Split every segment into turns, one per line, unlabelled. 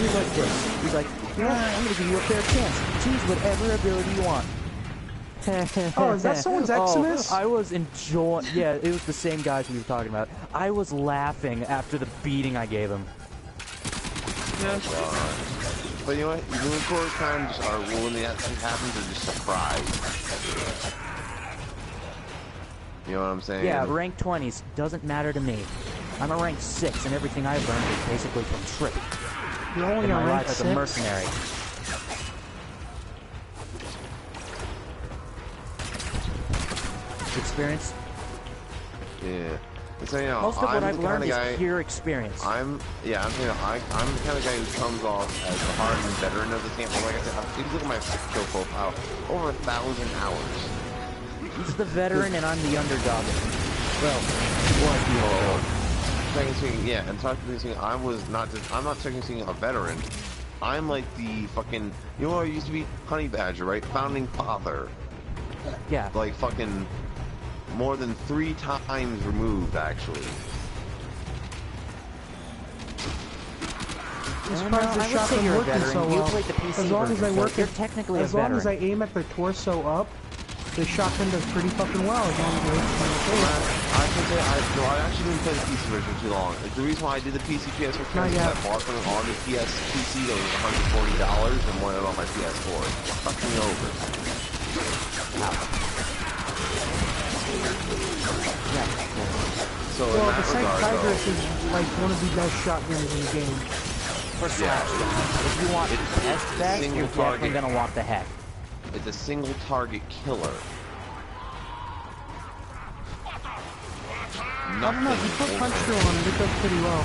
he's like this. He's like, you know what? I'm gonna give you a fair chance. Choose whatever ability you want.
Oh, is that someone's Eximus?
I was enjoying. Yeah, it was the same guys we were talking about. I was laughing after the beating I gave him.
Yeah. But you know what? Unicorn times are when that happens, they're just surprised. You know what I'm saying?
Yeah, rank 20s doesn't matter to me. I'm a rank 6, and everything I've learned is basically from Trippy.
You're only on rank 6?
As a mercenary. Experience?
Yeah. So, you know,
most of what I've learned
is
pure experience.
I'm the kind of guy who comes off as the hardened veteran of the game. Like I said, if you look at my skill profile, over 1,000 hours.
He's the veteran and I'm the underdog. Well,
yeah, and technically speaking, I'm not technically speaking a veteran. I'm like the fucking, you know what I used to be? Honey Badger, right? Founding father.
Yeah.
Like fucking more than 3 times removed, actually.
I'm surprised the shotgun working so well.
As long as I work,
you're technically a veteran. As long as I aim at the torso up, the shotgun does pretty fucking well. As long as I hit my face.
I can say I actually didn't play the PC version too long. The reason why I did the PC PS4 is I bought them on the PC that was $140 and wanted it on my PS4. Fucked me over. So
well, the Tigress is like one of the best shotguns in the game.
For slash. If you want best, you're definitely gonna want the heck.
It's a single target killer.
I don't know, if you put punch through on it, it does pretty well.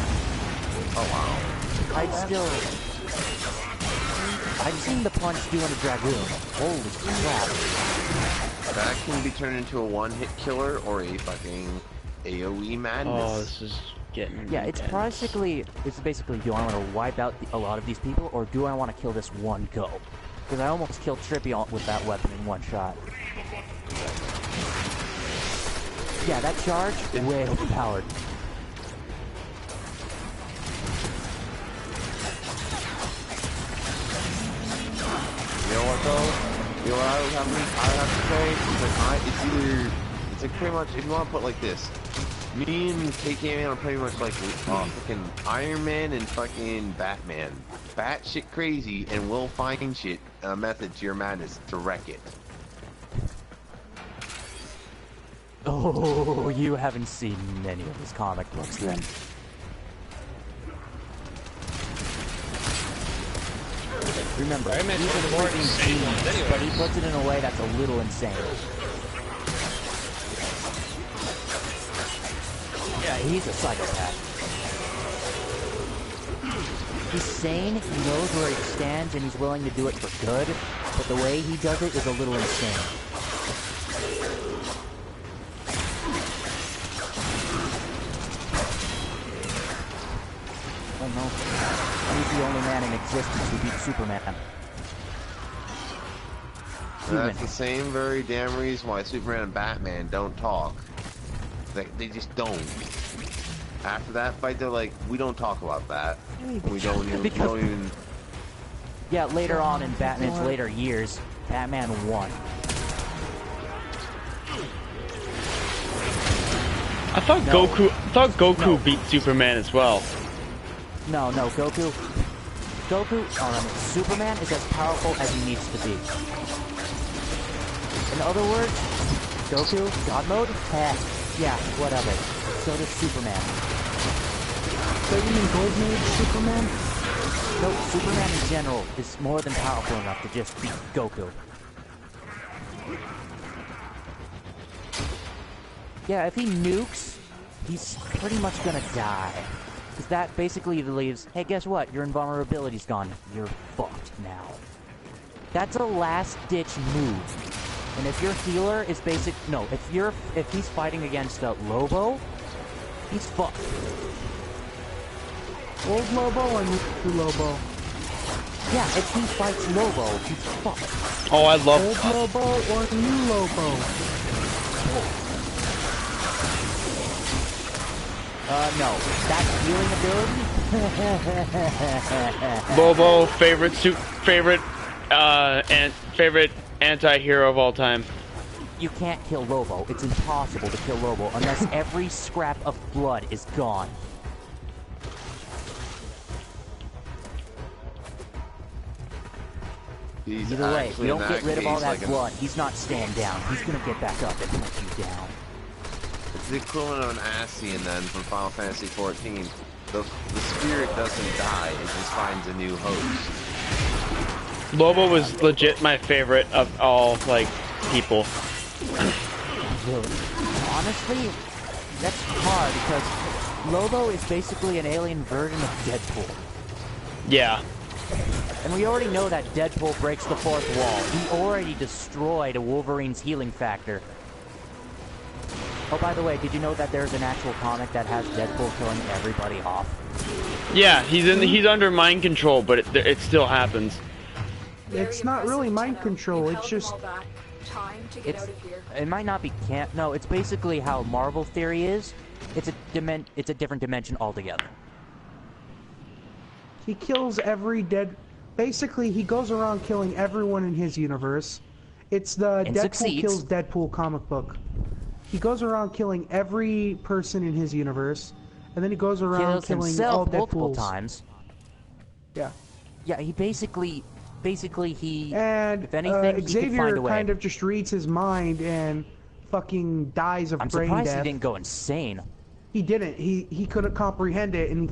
Oh wow.
I've seen the punch do on a Dragoon. Holy crap.
That can be turned into a one-hit killer or a fucking AoE madness.
Oh, this is getting
it's basically, do I want to wipe out a lot of these people, or do I want to kill this one go? Because I almost killed Trippy with that weapon in one shot. Yeah, that charge, way overpowered.
You know what though? You know what I have to say? It's like pretty much, if you want to put it like this, me and KK-Man are pretty much like fucking Iron Man and fucking Batman. Bat shit crazy, and we'll find shit, method to your madness to wreck it.
Oh, you haven't seen many of his comic books then. Remember, he's a freaking genius, but he puts it in a way that's a little insane. Yeah, he's a psychopath. He's sane, he knows where he stands, and he's willing to do it for good, but the way he does it is a little insane. Oh no. He's the only man in existence who beat Superman.
That's the same very damn reason why Superman and Batman don't talk. They just don't. After that fight, they're like, we don't talk about that. We don't even...
Yeah, later on in Batman's later years, Batman won.
I thought Goku beat Superman as well.
No, Goku, Superman is as powerful as he needs to be. In other words, Goku, God mode? Yeah, whatever. So does Superman.
So you mean Golden Age Superman?
No, Superman in general is more than powerful enough to just beat Goku. Yeah, if he nukes, he's pretty much gonna die. Because that basically leaves, hey, guess what? Your invulnerability's gone. You're fucked now. That's a last-ditch move. And if your healer is if he's fighting against Lobo, he's fucked.
Old Lobo or new Lobo?
Yeah, if he fights Lobo, he's fucked.
Oh, I love
Old Lobo or new Lobo?
No. That healing ability,
Lobo, favorite anti-hero of all time.
You can't kill Lobo. It's impossible to kill Lobo unless every scrap of blood is gone. Either way, if we don't get rid of all that blood, he's not staying down. He's gonna get back up and hunt you down.
It's the equivalent of an Ascian then from Final Fantasy XIV. The spirit doesn't die, it just finds a new host.
Lobo was legit my favorite of all, like, people.
Really? Honestly, that's hard because Lobo is basically an alien version of Deadpool.
Yeah.
And we already know that Deadpool breaks the fourth wall. He already destroyed Wolverine's healing factor. Oh, by the way, did you know that there's an actual comic that has Deadpool killing everybody off?
Yeah, he's under mind control, but it still happens.
It's not really mind control, it's just...
It might not be camp. No, it's basically how Marvel theory is. It's a different dimension altogether.
He kills every Basically, he goes around killing everyone in his universe. It's the
And
Deadpool
succeeds.
kills Deadpool comic book. He goes around killing every person in his universe, and then he goes around
Kills
killing all
himself multiple
Deadpools.
times.
Yeah.
Yeah, he basically he.
And
if anything, he could
Xavier
find a way.
kind of just reads his mind and fucking dies of
I'm
brain
surprised
death.
he didn't go insane.
He didn't. He couldn't comprehend it, and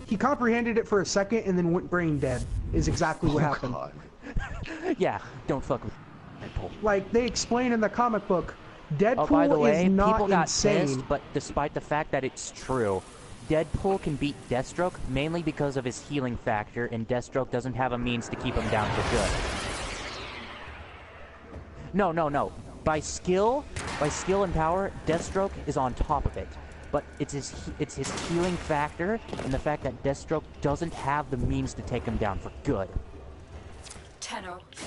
he comprehended it for a second, and then went brain dead. Is exactly what happened.
God.
Yeah, don't fuck with Deadpool.
Like they explain in the comic book, Deadpool
Oh, by the way,
is not
people got
insane.
pissed, but despite the fact that it's true, Deadpool can beat Deathstroke mainly because of his healing factor, and Deathstroke doesn't have a means to keep him down for good. No. By skill and power, Deathstroke is on top of it. But it's his healing factor and the fact that Deathstroke doesn't have the means to take him down for good.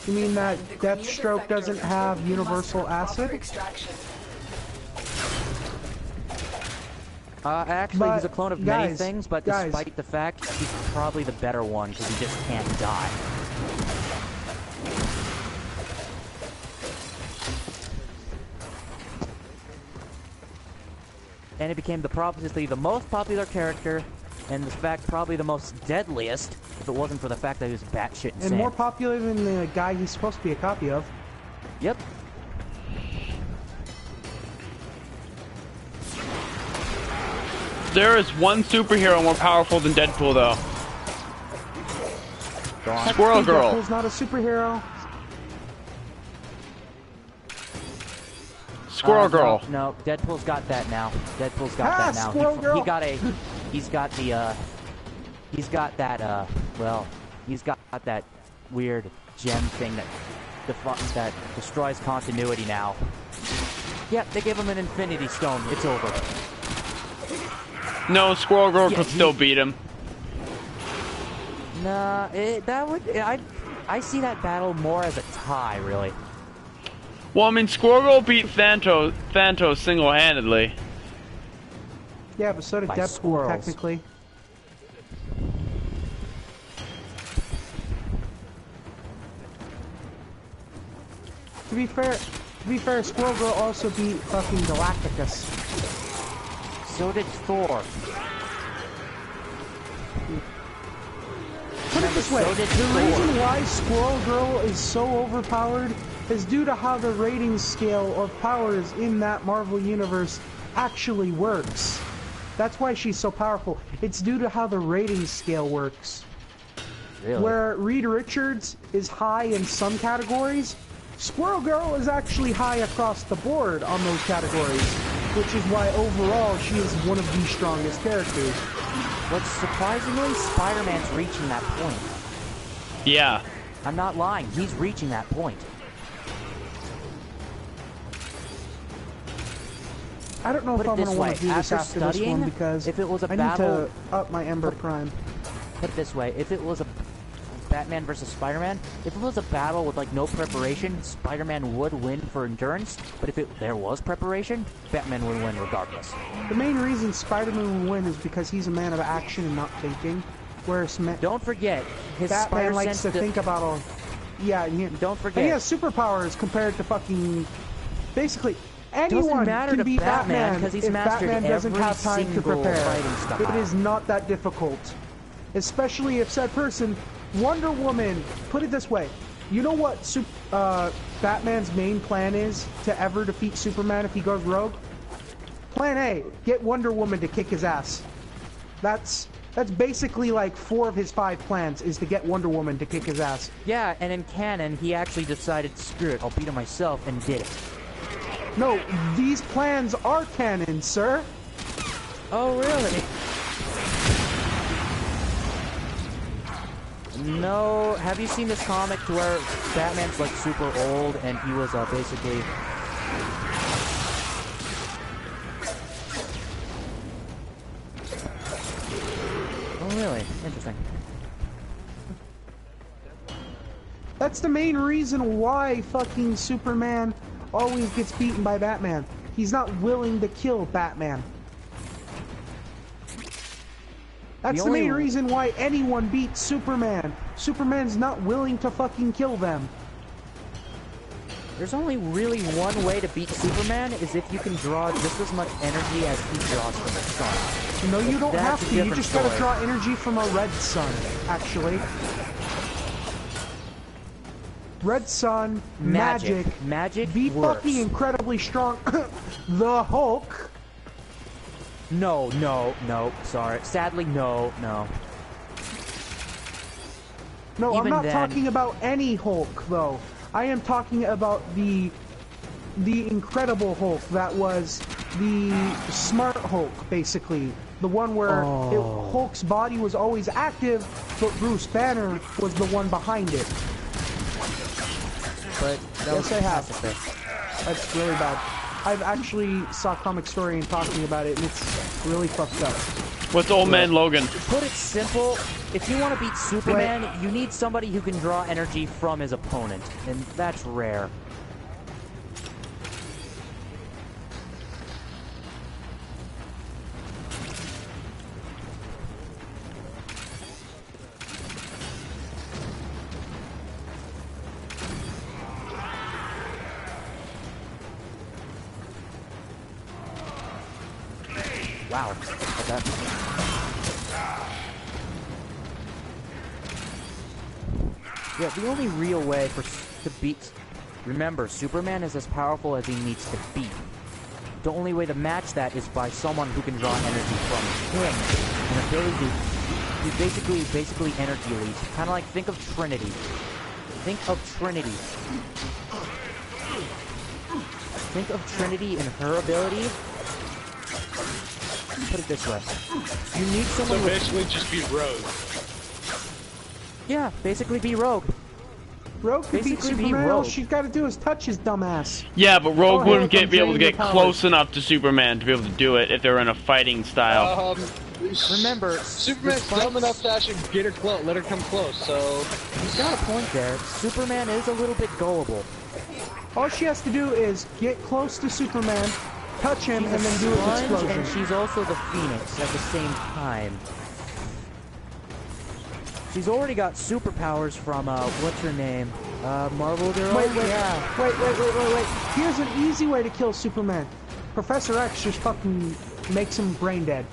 You mean that Deathstroke doesn't have universal acid?
Actually,
But,
he's a clone of many
guys,
things, but despite the fact, he's probably the better one because he just can't die. And it became obviously the most popular character, and in fact probably the most deadliest, if it wasn't for the fact that he was batshit insane.
And more popular than the guy he's supposed to be a copy of.
Yep.
There is one superhero more powerful than Deadpool, though.
Go on.
Squirrel Girl.
Deadpool's not a superhero.
Squirrel Girl.
No, Deadpool's got that now. Deadpool's got that now.
Squirrel Girl.
He's got that weird gem thing that destroys continuity now. Yep, they gave him an Infinity Stone. It's over.
No, Squirrel Girl
Yeah,
could still beat him.
Nah, I see that battle more as a tie, really.
Well, I mean, Squirrel Girl beat Thanos single-handedly.
Yeah, but so did
By
Deadpool,
squirrels.
technically. To be fair, Squirrel Girl also beat fucking Galacticus.
So did Thor.
Put it this way,
so did
the
Thor.
reason why Squirrel Girl is so overpowered is due to how the rating scale of powers in that Marvel universe actually works. That's why she's so powerful. It's due to how the rating scale works.
Really?
Where Reed Richards is high in some categories, Squirrel Girl is actually high across the board on those categories, which is why overall she is one of the strongest characters.
But surprisingly, Spider-Man's reaching that point.
Yeah.
I'm not lying. He's reaching that point.
I don't know
Put
if
it
I'm
this
going to want
way,
to do this
after
after this
studying,
one because
if it was a
I
battle-
need to up my Ember Prime.
Put it this way, if it was a Batman versus Spider-Man, if it was a battle with like no preparation, Spider-Man would win for endurance. But if there was preparation, Batman would win regardless.
The main reason Spider-Man would win is because he's a man of action and not thinking. Whereas
don't forget, his
Batman likes to think about all. Yeah,
don't forget.
And he has superpowers compared to fucking. Basically, anyone can beat Batman
because he's
if
mastered
Batman doesn't have time to prepare.
Style.
It is not that difficult. Especially if said person, Wonder Woman, put it this way. You know what Batman's main plan is to ever defeat Superman if he goes rogue? Plan A, get Wonder Woman to kick his ass. That's basically like 4 of his 5 plans is to get Wonder Woman to kick his ass.
Yeah, and in canon, he actually decided, screw it, I'll beat him myself, and did it.
No, these plans are canon, sir.
Oh, really? No, have you seen this comic to where Batman's like super old and he was basically... Oh, really? Interesting.
That's the main reason why fucking Superman always gets beaten by Batman. He's not willing to kill Batman. That's the main reason why anyone beats Superman. Superman's not willing to fucking kill them.
There's only really one way to beat Superman, is if you can draw just as much energy as he draws from the sun.
No, you don't have to. You just gotta
story.
draw energy from a red sun, actually. Red sun, magic, the
works.
fucking incredibly strong, the Hulk.
No, sorry. Sadly, no.
No,
Even
I'm not
then,
talking about any Hulk, though. I am talking about the Incredible Hulk that was the smart Hulk, basically. The one where Hulk's body was always active, but Bruce Banner was the one behind it.
But
yes, I have. That's really bad. I've actually saw Comic Story and talking about it, and it's really fucked up.
What's Old Man Logan?
Put it simple, if you want to beat Superman, you need somebody who can draw energy from his opponent, and that's rare. Wow. Okay. Yeah, the only real way to beat... Remember, Superman is as powerful as he needs to be. The only way to match that is by someone who can draw energy from him. An ability to... Basically energy leads. Kind of like, think of Trinity. Think of Trinity. Think of Trinity and her ability. Put it this way. You need someone
so basically just be Rogue.
Yeah, basically be Rogue.
Rogue could beat Superman. All she's got to do is touch his dumbass.
Yeah, but Rogue wouldn't be able to get close enough to Superman to be able to do it if they were in a fighting style.
Remember,
Superman's dumb enough to actually get her close, let her come close. So
he's got a point there. Superman is a little bit gullible.
All she has to do is get close to Superman, touch him, and then do an explosion.
And she's also the Phoenix at the same time. She's already got superpowers from, what's her name? Marvel Girl?
Wait. Here's an easy way to kill Superman. Professor X just fucking makes him brain dead.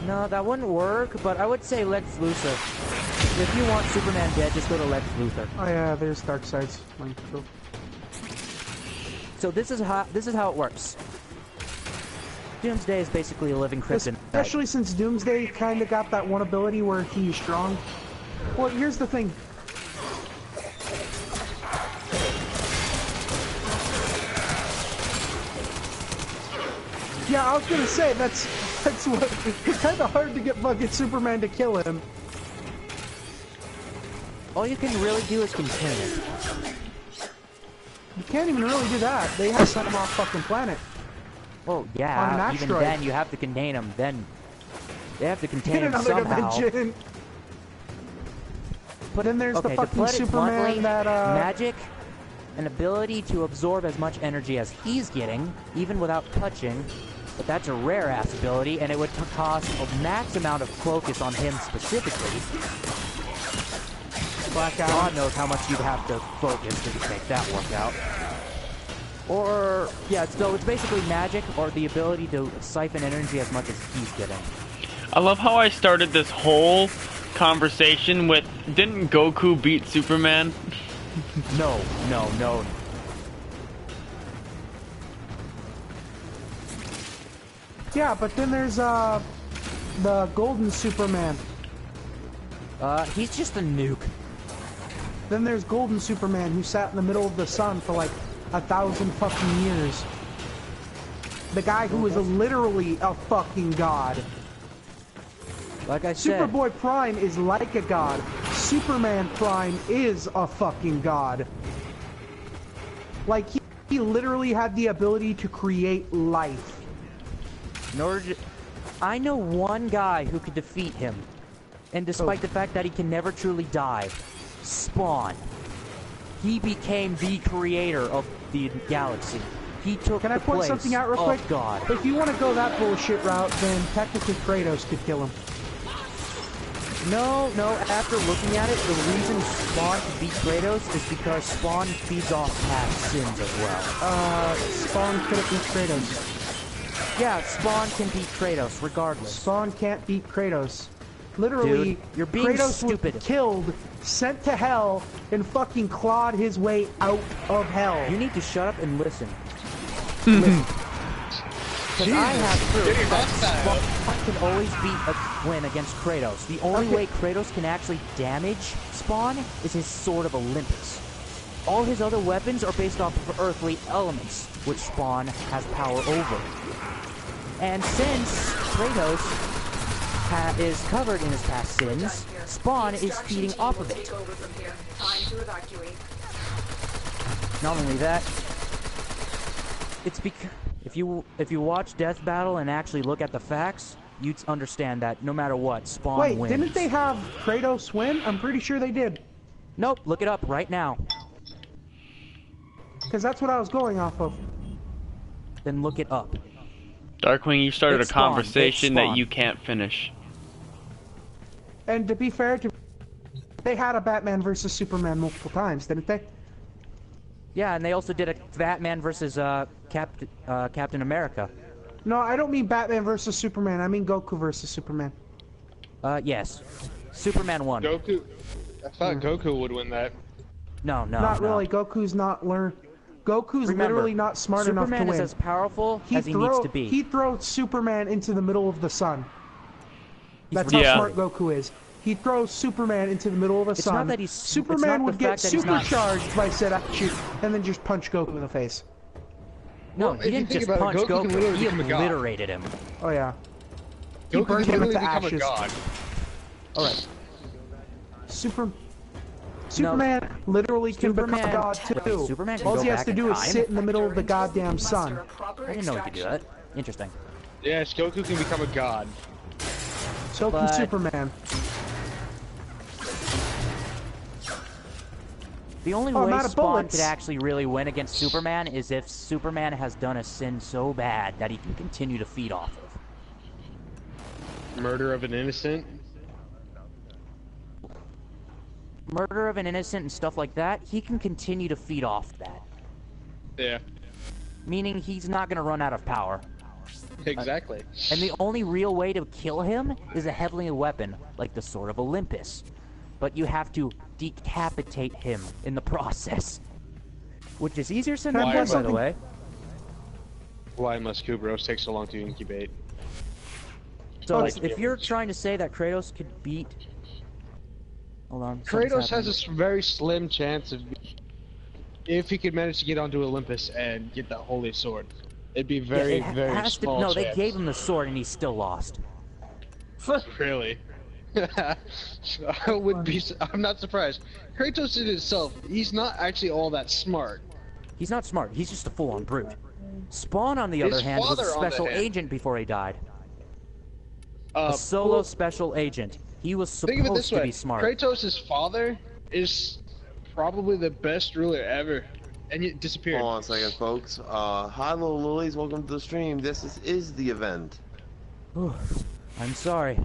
No, that wouldn't work, but I would say Lex Luthor. If you want Superman dead, just go to Lex Luthor.
Oh yeah, there's Darkseid's.
So this is how it works. Doomsday is basically a living kryptonite.
Especially since Doomsday kind of got that one ability where he's strong. Well, here's the thing. Yeah, I was gonna say that's what. It's kind of hard to get fucking Superman to kill him.
All you can really do is contain it.
You can't even really do that. They have to send him off fucking planet.
Well, yeah, even then you have to contain him. Then they have to contain him somehow.
Dimension. then there's the
to
fucking
put it
Superman
bluntly,
that,
magic, an ability to absorb as much energy as he's getting, even without touching, but that's a rare-ass ability, and it would cost a max amount of focus on him specifically. God knows how much you'd have to focus to make that work out. Or, yeah, so it's basically magic or the ability to siphon energy as much as he's getting.
I love how I started this whole conversation with, didn't Goku beat Superman?
No.
Yeah, but then there's, the Golden Superman.
He's just a nuke.
Then there's Golden Superman, who sat in the middle of the sun for like 1,000 fucking years. The guy who is literally a fucking god.
Like I said,
Superboy Prime is like a god. Superman Prime is a fucking god. Like, he literally had the ability to create life.
in order to... I know one guy who could defeat him. And despite the fact that he can never truly die, Spawn. He became the creator of the galaxy. He took
Can I point something out real quick?
God.
If you want to go that bullshit route, then technically Kratos could kill him.
No, after looking at it, the reason Spawn could beat Kratos is because Spawn feeds off past sins as well.
Spawn couldn't beat Kratos.
Yeah, Spawn can beat Kratos, regardless.
Spawn can't beat Kratos. Literally,
Dude, you're being
Kratos
stupid.
was killed, sent to hell, and fucking clawed his way out of hell.
You need to shut up and listen. Listen. Because I have proof that Spawn can always win against Kratos. The only way Kratos can actually damage Spawn is his Sword of Olympus. All his other weapons are based off of earthly elements, which Spawn has power over. And since Kratos is covered in his past sins, Spawn is feeding off of it. Not only that, it's because if you watch Death Battle and actually look at the facts, you'd understand that no matter what, Spawn wins.
Wait, didn't they have Kratos win? I'm pretty sure they did.
Nope, look it up right now.
Because that's what I was going off of.
Then look it up.
Darkwing, you started
It's
a
Spawn.
conversation
It's Spawn.
that you can't finish.
And to be fair, they had a Batman versus Superman multiple times, didn't they?
Yeah, and they also did a Batman versus Captain America.
No, I don't mean Batman versus Superman. I mean Goku versus Superman.
Yes. Superman won.
Goku. I thought Goku would win that.
No.
Not really. Goku's
Remember,
literally not smart enough to win.
Superman is as powerful as he needs to be.
He throws Superman into the middle of the sun. That's
Yeah.
how smart Goku is. He throws Superman into the middle of the sun.
Not that
Superman would get supercharged by said action and then just punch Goku in the face.
No,
Well,
he
if you
didn't
think
just
about it,
punch
Goku can
Goku.
literally
He
become a god.
obliterated him.
Oh yeah. He
Goku
burned
can
him
literally
into
become a
ashes.
god.
Alright.
Superman literally can become a
Superman-
god too.
Superman can
All
go
he has
back
to
in
do is
time?
sit in the middle of the goddamn sun.
I didn't know he could do that. Interesting.
Yes, Goku can become a god.
So can
But-
Superman.
The only
Oh, I'm
way
out of
Spawn
bullets.
could actually really win against Superman is if Superman has done a sin so bad that he can continue to feed off of.
Murder of an innocent.
Murder of an innocent and stuff like that, he can continue to feed off that.
Yeah,
Meaning he's not going to run out of power.
exactly.
And the only real way to kill him is a heavenly weapon, like the Sword of Olympus. But you have to decapitate him in the process. Which is easier said than
Can I
done,
point
by the
something-
way.
Why must Kubros take so long to incubate?
So,
Like-
if you're trying to say that Kratos could beat... Hold on. something's
Kratos
happening.
has a very slim chance of, if he could manage to get onto Olympus and get that holy sword. It'd be very,
Yeah, it
very
has to-
small
No,
chance.
they gave him the sword and he still lost.
Really? I would be. I'm not surprised. Kratos in itself, he's not actually all that smart.
He's not smart, he's just a full-on brute. Spawn, on the
His
other hand, was a
father, on the
special
hand-
agent before he died. A solo
well,
special agent. He was
Think of it
supposed
this
to be
way:
smart.
Kratos' father is probably the best ruler ever, and he disappeared.
Hold on a second, folks. Hi, little lilies. Welcome to the stream. This is the event.
Ooh, I'm sorry.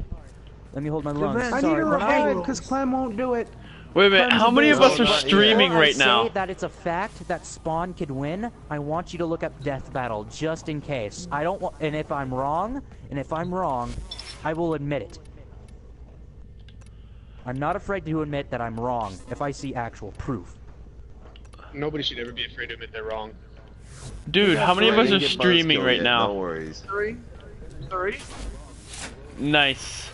Let me hold my lungs.
I need
Sorry,
a
when I-
revive because Clem won't do it.
Wait a minute, how many of us are streaming
Before I
right now?
say that it's a fact that Spawn could win, I want you to look up Death Battle, just in case. I don't want, and if I'm wrong, I will admit it. I'm not afraid to admit that I'm wrong, if I see actual proof.
Nobody should ever be afraid to admit they're wrong.
Dude, how many of us are
Get
streaming
buzzkill
right
yet,
now?
No worries.
Three.
Nice.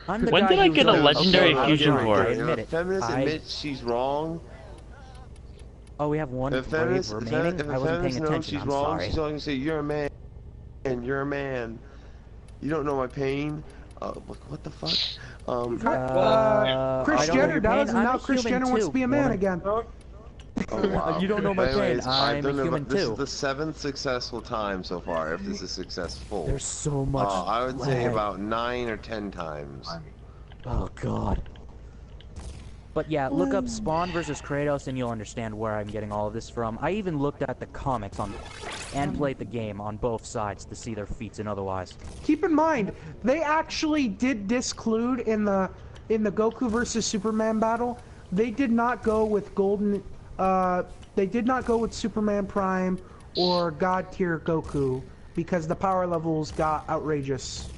I'm the
When
guy
did I
who
get a
goes,
legendary
"Oh, I was
fusion
right,
core?"
I
If
admit
a
it.
feminist
I-
admits she's wrong,
Oh, we have one
if a
brave
feminist,
remaining?
if
I
a
wasn't
feminist
paying
knows
attention,
she's
I'm
wrong,
sorry.
she's only gonna say, "You're a man, and you're a man. You don't know my pain." What the fuck?
Chris
I don't know
Jenner
your
does,
pain.
and
I'm
now
a
Chris
human
Jenner wants
too,
to be a man
woman.
again.
Oh, wow.
You don't know my pain.
Anyways, I've
I'm a
done
human
this
too.
is the 7th successful time so far, if this is successful.
There's so much
I would say
lag.
about 9 or 10 times.
Oh god. But yeah, look up Spawn versus Kratos and you'll understand where I'm getting all of this from. I even looked at the comics on and played the game on both sides to see their feats and otherwise.
Keep in mind, they actually did disclude in the Goku versus Superman battle. They did not go with Golden. They did not go with Superman Prime or God tier Goku because the power levels got outrageous.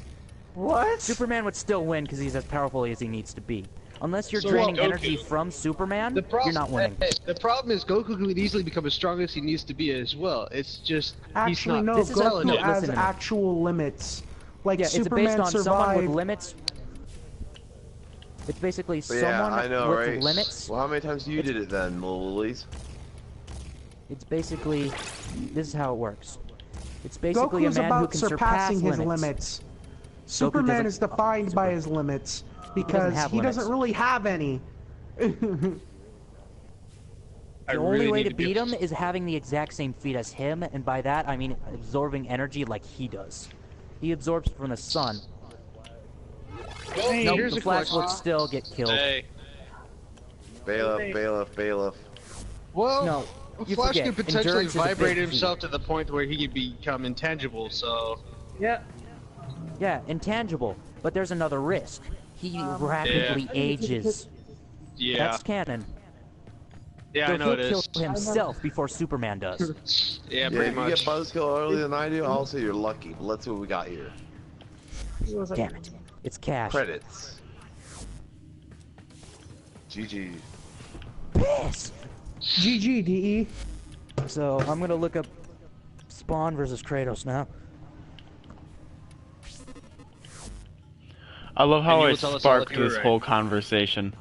What?
Superman would still win because he's as powerful as he needs to be. Unless you're
So
draining
Goku.
energy from Superman,
The problem,
you're not winning.
The problem is Goku could easily become as strong as he needs to be as well. It's just
Actually,
he's not.
no.
This is how-
Goku
no,
has
listen to me.
actual limits. Like
Yeah, it's
Superman
based on someone
survived.
with limits. It's basically
But yeah,
someone
I know,
with
right?
limits.
Well, how many times do you did it then, little lilies?
It's basically, this is how it works. It's basically
Goku's
a man who
about
can
surpassing
surpass
his
limits.
limits. Superman
doesn't-
is defined by his limits because
have
he
limits.
doesn't really have any.
The
I
only
really
way
need
to beat him is having the exact same feat as him, and by that I mean absorbing energy like he does. He absorbs from the sun.
Well,
Nope,
here's
the
a
Flash
question.
would still get killed.
Hey.
Bailiff.
Well,
No, you
Flash
forget,
could potentially
endurance is a big
vibrate
key.
himself to the point where he could become intangible. So
Yeah.
Yeah, intangible. But there's another risk. He rapidly ages.
yeah,
That's canon.
yeah,
So
I know it
he'll
is.
kill himself before Superman does.
Yeah,
Yeah,
pretty
if you
much.
get buzzkill earlier than I do, I'll say you're lucky. But let's see what we got here.
Damn it. It's cash.
Credits. GG.
Piss!
GG, DE.
So, I'm gonna look up Spawn versus Kratos now.
I love how
And you
I
will tell us all
sparked
if you were
this
right.
whole conversation.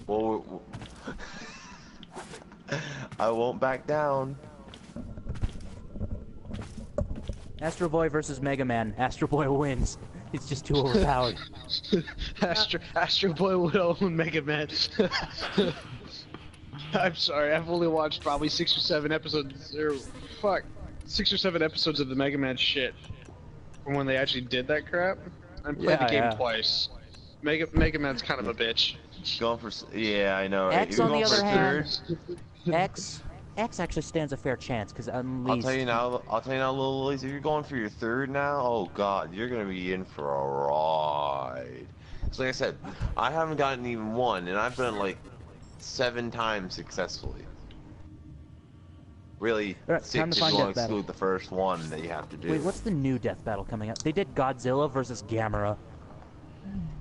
Well, I won't back down.
Astro Boy versus Mega Man. Astro Boy wins. He's just too overpowered.
Astro Boy would own Mega Man. I'm sorry, I've only watched probably 6 or 7 episodes, or fuck, 6 or 7 episodes of the Mega Man shit from when they actually did that crap. I played the game twice. Mega Man's kind of a bitch.
Going for yeah, I know. Right?
X,
You're
on the
going for
other hand,
third.
X actually stands a fair chance because
I'll
Unleashed.
tell you now, little Lilies, if you're going for your third now, oh god, you're gonna be in for a ride. So like I said, I haven't gotten even one, and I've done like 7 times successfully. Really,
Alright,
6
time to
if
find
you want
Death
to
Battle.
exclude the first one that you have to do.
Wait, what's the new death battle coming up? They did Godzilla versus Gamera.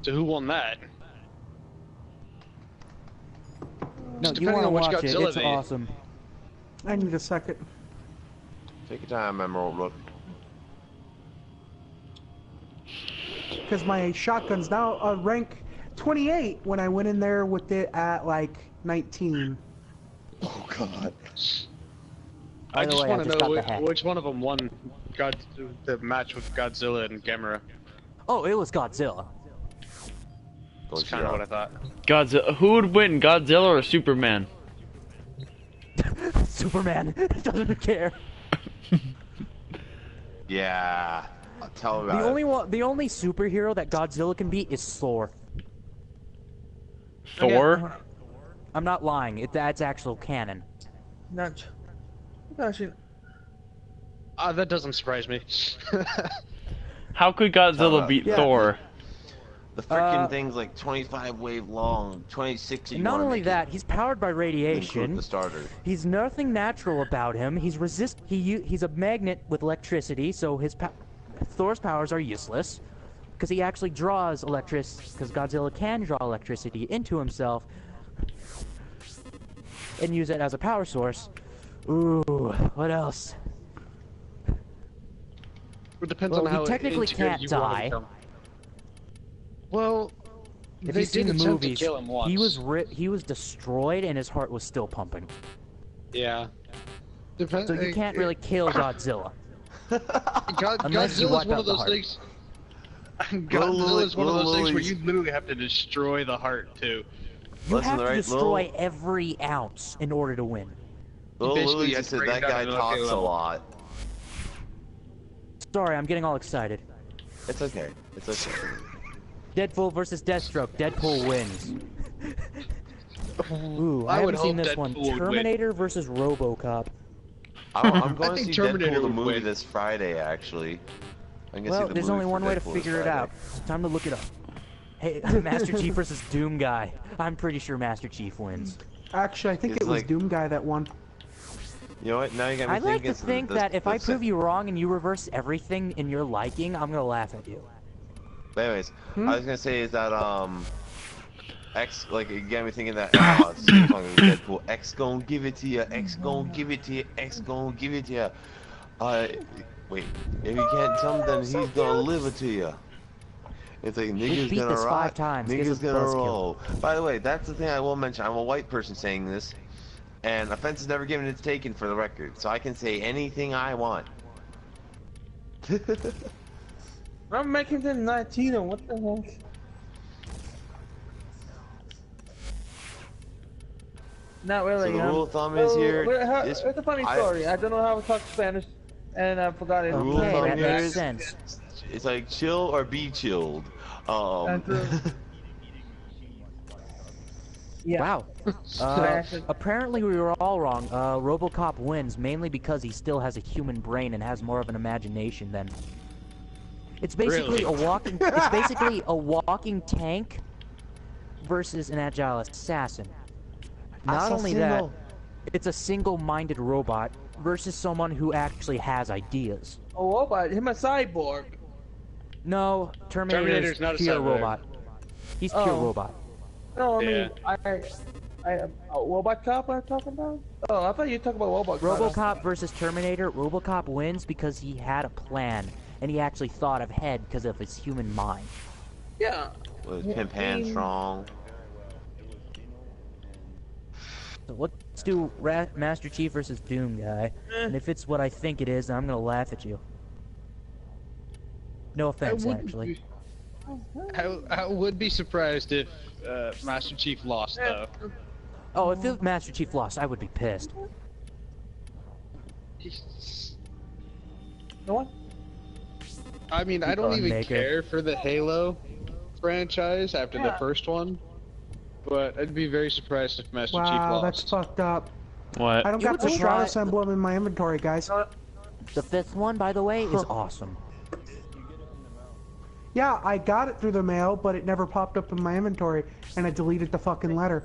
So who won that?
No,
Just
you
depending
want to
on which
watch it.
Godzilla
It's
they-
awesome.
I need a second.
Take your time, Emerald.
Because my shotgun's now rank 28 when I went in there with it at like 19.
Oh god.
By
I
the
just
way,
want
I
to
just got
know
the hack.
which one of them won the match with Godzilla and Gamera.
Oh, it was Godzilla.
That's kind of what I thought.
Godzilla. Who would win, Godzilla or Superman?
Superman doesn't care.
Yeah. Tell me about
The only superhero that Godzilla can beat is Thor.
Thor?
I'm not lying. That's actual canon.
Not. Gosh,
That doesn't surprise me.
How could Godzilla beat
Yeah.
Thor?
The freaking thing's like 25 wave long, 26.
And not only that, he's powered by
include
radiation.
the starter.
He's nothing natural about him. He's a magnet with electricity, so Thor's powers are useless because he actually draws electricity. Because Godzilla can draw electricity into himself and use it as a power source. Ooh, what else?
It depends
Well,
on how
he technically
into it
can't
you want
die.
to become. Well,
If
they
you've seen
did
the
attempt
movies,
to kill him once.
he was destroyed and his heart was still pumping.
Yeah.
So you can't really kill Godzilla. Unless you
Godzilla's
wipe
one
out
of
the
those
heart.
things. Godzilla's one of those things where you literally have to destroy the heart too.
You
Listen,
have to
right,
destroy every ounce in order to win.
Little
Basically,
Louis
you have
just
to
said
break
that
it
guy
down to
talks a
level.
lot.
Sorry, I'm getting all excited.
It's okay. It's okay.
Deadpool versus Deathstroke. Deadpool wins. Ooh, I
I would
haven't seen
hope
this one.
Deadpool would win.
Terminator versus RoboCop.
I'm going to
think
see
Terminator
Deadpool the
would
movie
win.
this Friday, actually. I'm gonna
Well,
see the
there's
movie
only
for
one way to
Deadpool
figure
this
it out.
Friday.
Time to look it up. Hey, Master Chief versus Doom Guy. I'm pretty sure Master Chief wins.
Actually, I think
It's
it was
like-
Doom Guy that won.
You know what? Now you got me
I like
thinking.
to think that if I prove you wrong and you reverse everything in your liking, I'm gonna laugh at you.
But anyways, I was gonna say is that X, like, it got me thinking that Deadpool, X gon' give it to you, X gon' give it to you, X gon' give it to you. Wait, if you can't tell him, then he's gonna live it to you. It's like niggas
beat
gonna
this 5
rock,
times, gives
niggas
us
gonna
buzzkill.
roll. By the way, that's the thing I will mention. I'm a white person saying this, and offense is never given, it's taken for the record, so I can say anything I want.
I'm making them Latino. What the hell? Not really.
So the rule of thumb is here.
It's a funny story. I don't know how to talk Spanish, and I forgot it.
The rule of
Okay,
thumb
that
here
makes
is
sense.
it's like chill or be chilled.
Yeah.
Wow. Apparently we were all wrong. RoboCop wins mainly because he still has a human brain and has more of an imagination than. It's basically
Really?
a walking. It's basically a walking tank versus an agile assassin. Not only that, it's a single-minded robot versus someone who actually has ideas.
Oh, robot. Him a cyborg.
No, Terminator's
not a
pure
cyborg.
robot. He's pure
Oh.
robot.
No, I mean,
Yeah.
Robot Cop I'm talking about? Oh, I thought you were talking about Robot Cop.
RoboCop versus Terminator. RoboCop wins because he had a plan and he actually thought ahead because of his human mind.
Yeah.
Was Pimp Hand strong?
So let's do Master Chief versus Doom Guy, and if it's what I think it is, I'm gonna laugh at you. No offense, actually.
I would be surprised if Master Chief lost, though.
Oh, if Master Chief lost, I would be pissed.
No one?
I mean, I don't even
Unmaker.
care for the Halo franchise after the first one, but I'd be very surprised if Master Chief
Wow,
lost.
that's fucked up.
What?
I don't
You
got the
would
Shroud
try-
emblem in my inventory, guys.
The 5th one, by the way, is awesome.
Yeah, I got it through the mail, but it never popped up in my inventory, and I deleted the fucking letter.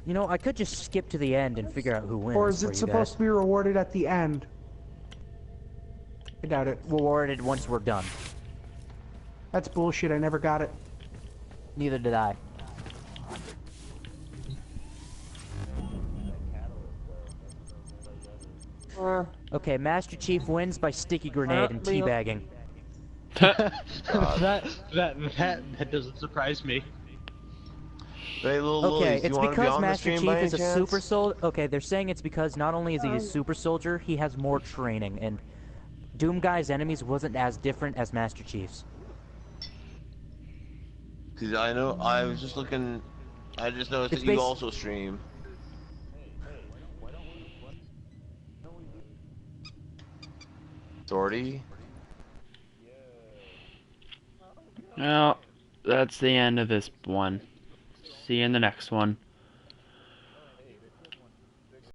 You know, I could just skip to the end and figure out who wins.
Or is
for
it
you
supposed
guys.
to be rewarded at the end? I doubt it.
Rewarded once we're done?
That's bullshit, I never got it.
Neither did I. Okay, Master Chief wins by sticky grenade and teabagging.
That doesn't surprise me.
Hey, little
Okay,
Louis,
it's
you want to be
because
on the
Master
stream
Chief
by any
is a
chance?
super soldier. Okay, they're saying it's because not only is he a super soldier, he has more training, and Doom Guy's enemies wasn't as different as Master Chief's.
Cause I know I was just looking. I just noticed
It's
that you
basi-
also stream. authority.
Well, that's the end of this one. See you in the next one.